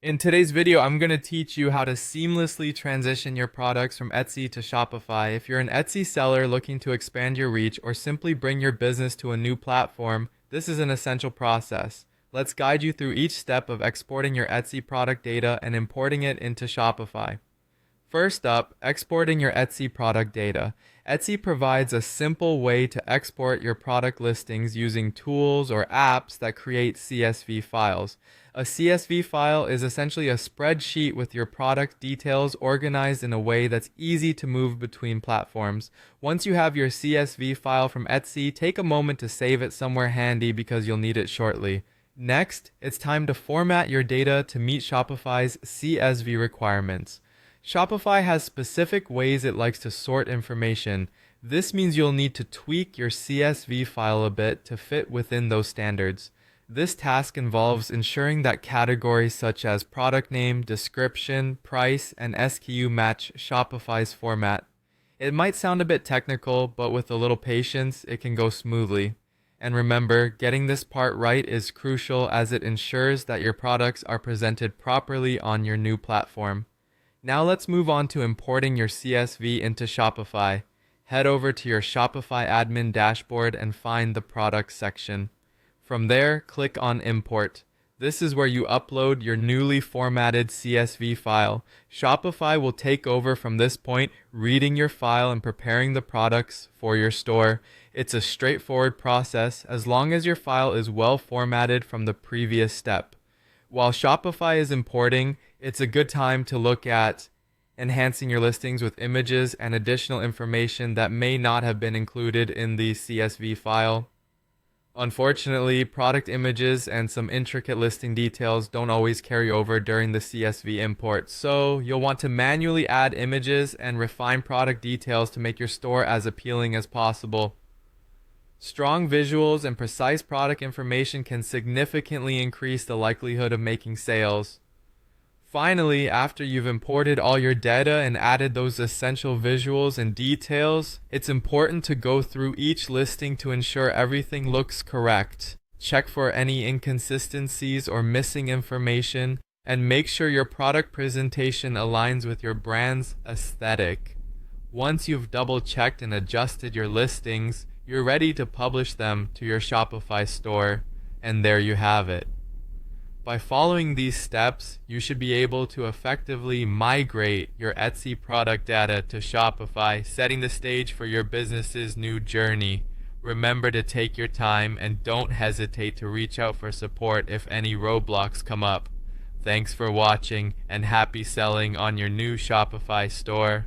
In today's video, I'm going to teach you how to seamlessly transition your products from Etsy to Shopify. If you're an Etsy seller looking to expand your reach or simply bring your business to a new platform, this is an essential process. Let's guide you through each step of exporting your Etsy product data and importing it into Shopify. First up, exporting your Etsy product data. Etsy provides a simple way to export your product listings using tools or apps that create CSV files. A CSV file is essentially a spreadsheet with your product details organized in a way that's easy to move between platforms. Once you have your CSV file from Etsy, take a moment to save it somewhere handy because you'll need it shortly. Next, it's time to format your data to meet Shopify's CSV requirements. Shopify has specific ways it likes to sort information. This means you'll need to tweak your CSV file a bit to fit within those standards. This task involves ensuring that categories such as product name, description, price, and SKU match Shopify's format. It might sound a bit technical, but with a little patience, it can go smoothly. And remember, getting this part right is crucial as it ensures that your products are presented properly on your new platform. Now let's move on to importing your CSV into Shopify. Head over to your Shopify admin dashboard and find the products section. From there, click on Import. This is where you upload your newly formatted CSV file. Shopify will take over from this point, reading your file and preparing the products for your store. It's a straightforward process as long as your file is well formatted from the previous step. While Shopify is importing, it's a good time to look at enhancing your listings with images and additional information that may not have been included in the CSV file. Unfortunately, product images and some intricate listing details don't always carry over during the CSV import, so you'll want to manually add images and refine product details to make your store as appealing as possible. Strong visuals and precise product information can significantly increase the likelihood of making sales. Finally, after you've imported all your data and added those essential visuals and details, it's important to go through each listing to ensure everything looks correct. Check for any inconsistencies or missing information, and make sure your product presentation aligns with your brand's aesthetic. Once you've double-checked and adjusted your listings, you're ready to publish them to your Shopify store, and there you have it. By following these steps, you should be able to effectively migrate your Etsy product data to Shopify, setting the stage for your business's new journey. Remember to take your time and don't hesitate to reach out for support if any roadblocks come up. Thanks for watching and happy selling on your new Shopify store.